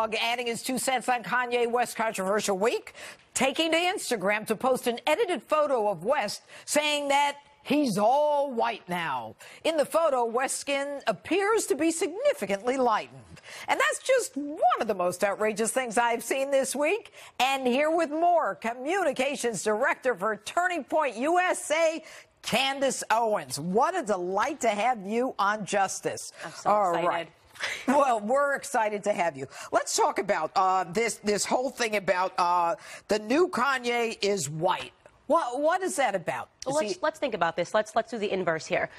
Dogg adding his 2 cents on Kanye West controversial week, taking to Instagram to post an edited photo of West saying that he's all white now. In the photo, West's skin appears to be significantly lightened. And that's just one of the most outrageous things I've seen this week. And here with more, Communications Director for Turning Point USA, Candace Owens. What a delight to have you on Justice. I'm so excited. Right. Well, we're excited to have you. Let's talk about this whole thing about the new Kanye is white. What is that about? Well, let's think about this. Let's do the inverse here.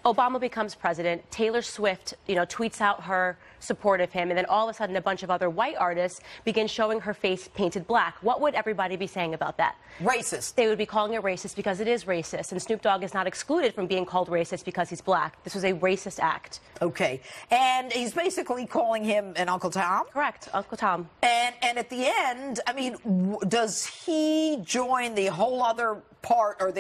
Obama becomes president. Taylor Swift, tweets out her support of him, and then all of a sudden a bunch of other white artists begin showing her face painted black. What would everybody be saying about that? Racist. They would be calling it racist because it is racist, and Snoop Dogg is not excluded from being called racist because he's black. This was a racist act. Okay, and he's basically calling him an Uncle Tom? Correct, Uncle Tom. And at the end, I mean, does he join the whole other part, or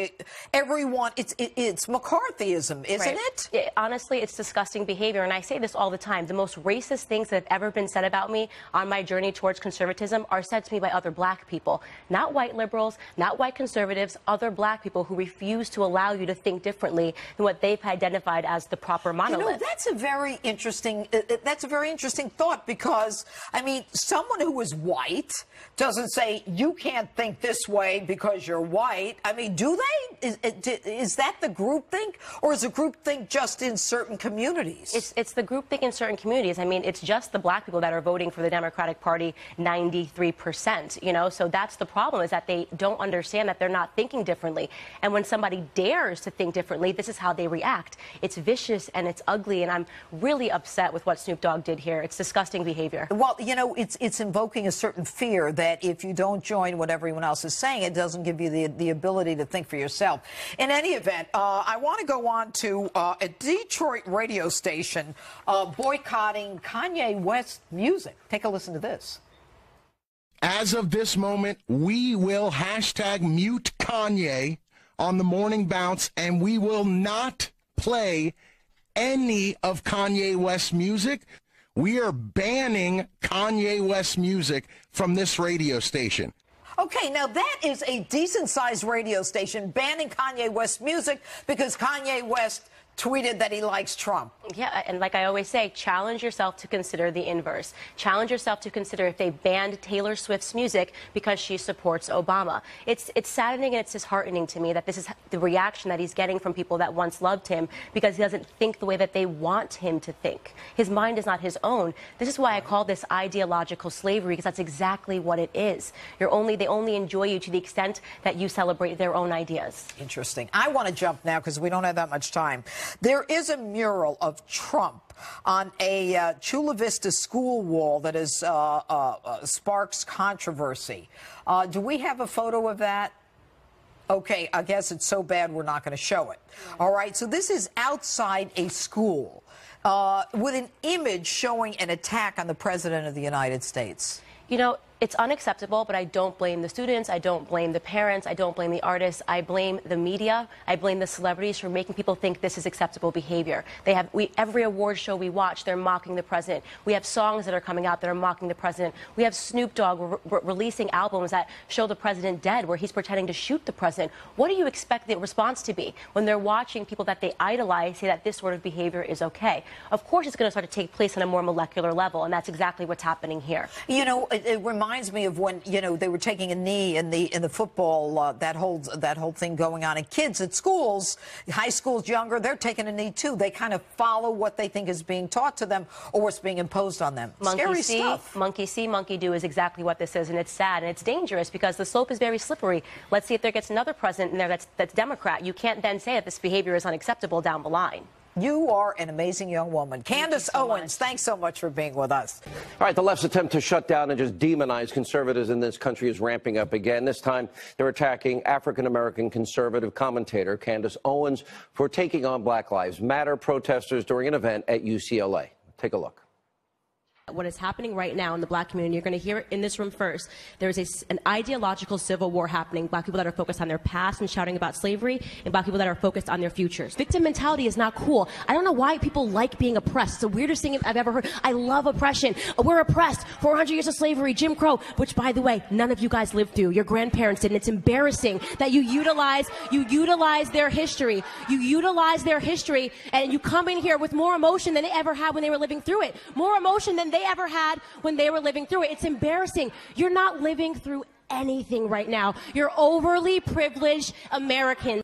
everyone? It's McCarthyism, isn't it? Honestly, it's disgusting behavior, and I say this all the time. The most racist things that have ever been said about me on my journey towards conservatism are said to me by other black people, not white liberals, not white conservatives, other black people who refuse to allow you to think differently than what they've identified as the proper monolith. That's a very interesting thought, because I mean, someone who is white doesn't say you can't think this way because you're white. I mean, do they? Is that the groupthink, or is the groupthink just in certain communities? It's the groupthink in certain communities. I mean, it's just the black people that are voting for the Democratic Party 93%, so that's the problem, is that they don't understand that they're not thinking differently. And when somebody dares to think differently, this is how they react. It's vicious and it's ugly, and I'm really upset with what Snoop Dogg did here. It's disgusting behavior. Well, it's invoking a certain fear that if you don't join what everyone else is saying, it doesn't give you the ability to think for yourself. In any event, I want to go on to a Detroit radio station boycotting Kanye West music. Take a listen to this. As of this moment, we will #mute Kanye on the morning bounce, and we will not play any of Kanye West's music. We are banning Kanye West music from this radio station. Okay, now that is a decent-sized radio station banning Kanye West music because Kanye West tweeted that he likes Trump. Yeah, and like I always say, challenge yourself to consider the inverse. Challenge yourself to consider if they banned Taylor Swift's music because she supports Obama. It's saddening and it's disheartening to me that this is the reaction that he's getting from people that once loved him because he doesn't think the way that they want him to think. His mind is not his own. This is why I call this ideological slavery, because that's exactly what it is. They only enjoy you to the extent that you celebrate their own ideas. Interesting. I want to jump now because we don't have that much time. There is a mural of Trump on a Chula Vista school wall that is sparks controversy. Do we have a photo of that? Okay, I guess it's so bad we're not going to show it. All right, so this is outside a school with an image showing an attack on the President of the United States. It's unacceptable, but I don't blame the students. I don't blame the parents. I don't blame the artists. I blame the media. I blame the celebrities for making people think this is acceptable behavior. Every award show we watch, they're mocking the president. We have songs that are coming out that are mocking the president. We have Snoop Dogg releasing albums that show the president dead, where he's pretending to shoot the president. What do you expect the response to be when they're watching people that they idolize say that this sort of behavior is okay? Of course, it's going to start to take place on a more molecular level, and that's exactly what's happening here. It reminds me of when they were taking a knee in the football that whole thing going on, and kids at schools, high schools, younger, they're taking a knee too. They kind of follow what they think is being taught to them or what's being imposed on them. Scary stuff. Monkey see, monkey do is exactly what this is, and it's sad and it's dangerous because the slope is very slippery. Let's see if there gets another president in there that's Democrat. You can't then say that this behavior is unacceptable down the line. You are an amazing young woman. Candace Owens, thanks so much for being with us. All right, the left's attempt to shut down and just demonize conservatives in this country is ramping up again. This time, they're attacking African-American conservative commentator Candace Owens for taking on Black Lives Matter protesters during an event at UCLA. Take a look. what is happening right now in the black community, you're going to hear it in this room first. There is an ideological civil war happening. Black people that are focused on their past and shouting about slavery, and black people that are focused on their futures. Victim mentality is not cool. I don't know why people like being oppressed. It's the weirdest thing I've ever heard. I love oppression. We're oppressed. 400 years of slavery, Jim Crow, which, by the way, none of you guys lived through. Your grandparents did, and it's embarrassing that you utilize their history. You utilize their history, and you come in here with more emotion than they ever had when they were living through it. More emotion than they ever had when they were living through it. It's embarrassing. You're not living through anything right now. You're overly privileged Americans.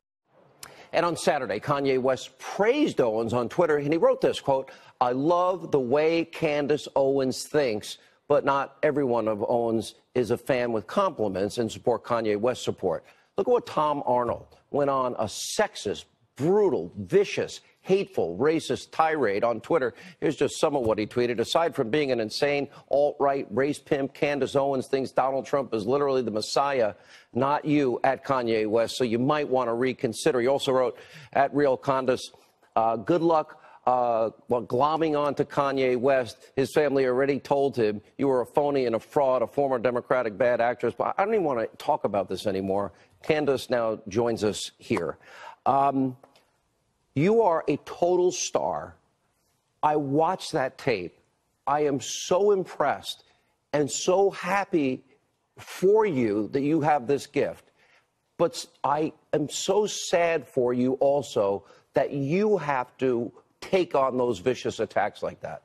And on Saturday, Kanye West praised Owens on Twitter, and he wrote this, quote, "I love the way Candace Owens thinks, but not everyone of Owens is a fan with compliments and support Kanye West support." Look at what Tom Arnold went on a sexist, brutal, vicious, hateful, racist tirade on Twitter. Here's just some of what he tweeted. "Aside from being an insane alt-right race pimp, Candace Owens thinks Donald Trump is literally the Messiah, not you, at Kanye West, so you might want to reconsider." He also wrote, at Real Candace, "Good luck glomming on to Kanye West. His family already told him you were a phony and a fraud, a former Democratic bad actress." But I don't even want to talk about this anymore. Candace now joins us here. You are a total star. I watched that tape. I am so impressed and so happy for you that you have this gift. But I am so sad for you also that you have to take on those vicious attacks like that.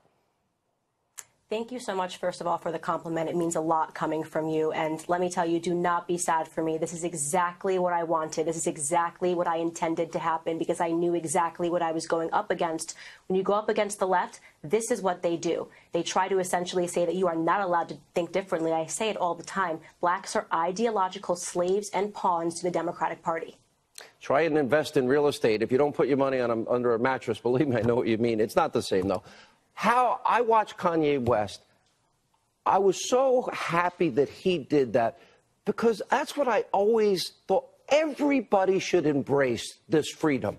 Thank you so much, first of all, for the compliment. It means a lot coming from you. And let me tell you, do not be sad for me. This is exactly what I wanted. This is exactly what I intended to happen, because I knew exactly what I was going up against. When you go up against the left, this is what they do. They try to essentially say that you are not allowed to think differently. I say it all the time. Blacks are ideological slaves and pawns to the Democratic Party. Try and invest in real estate. If you don't put your money on under a mattress, believe me, I know what you mean. It's not the same, though. How I watched Kanye West, I was so happy that he did that, because that's what I always thought. Everybody should embrace this freedom.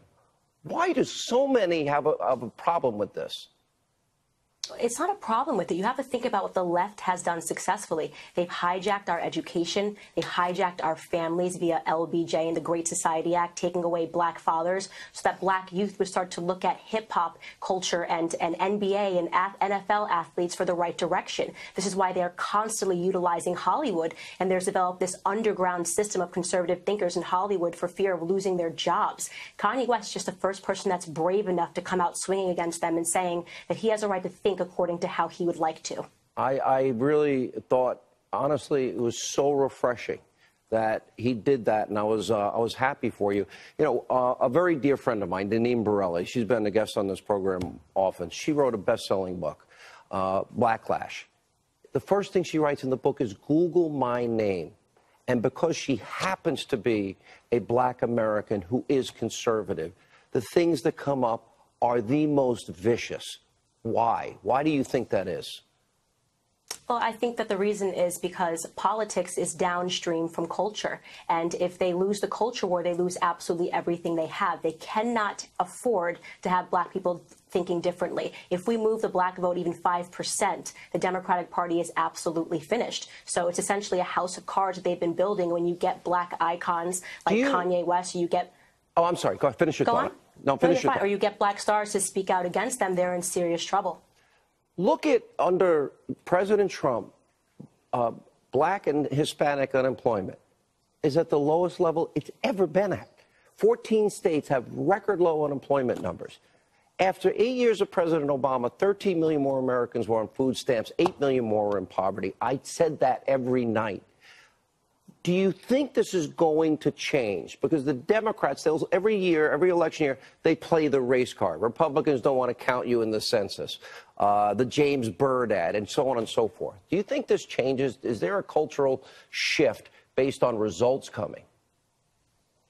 Why do so many have a problem with this? It's not a problem with it. You have to think about what the left has done successfully. They've hijacked our education. They hijacked our families via LBJ and the Great Society Act, taking away black fathers so that black youth would start to look at hip-hop culture and NBA and NFL athletes for the right direction. This is why they're constantly utilizing Hollywood, and there's developed this underground system of conservative thinkers in Hollywood for fear of losing their jobs. Kanye West is just the first person that's brave enough to come out swinging against them and saying that he has a right to think according to how he would like to. I really thought, honestly, it was so refreshing that he did that, and I was happy for you. You know, a very dear friend of mine, Deneen Borelli, she's been a guest on this program often. She wrote a best-selling book, Blacklash. The first thing she writes in the book is Google my name. And because she happens to be a black American who is conservative, the things that come up are the most vicious. Why? Why do you think that is? Well, I think that the reason is because politics is downstream from culture. And if they lose the culture war, they lose absolutely everything they have. They cannot afford to have black people thinking differently. If we move the black vote even 5%, the Democratic Party is absolutely finished. So it's essentially a house of cards that they've been building. When you get black icons like Kanye West, you get... Oh, I'm sorry. Go ahead. Finish your thought. On. No, finish your thought. Or you get black stars to speak out against them, they're in serious trouble. Look at, under President Trump, black and Hispanic unemployment is at the lowest level it's ever been at. 14 states have record low unemployment numbers. After 8 years of President Obama, 13 million more Americans were on food stamps, 8 million more were in poverty. I said that every night. Do you think this is going to change? Because the Democrats, every year, every election year, they play the race card. Republicans don't want to count you in the census, the James Byrd ad, and so on and so forth. Do you think this changes? Is there a cultural shift based on results coming?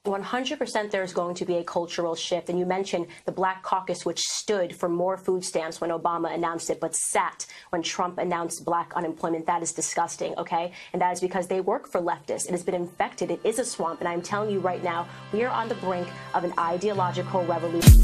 100% there's going to be a cultural shift. And you mentioned the Black Caucus, which stood for more food stamps when Obama announced it, but sat when Trump announced black unemployment. That is disgusting, okay? And that is because they work for leftists. It has been infected. It is a swamp. And I'm telling you right now, we are on the brink of an ideological revolution.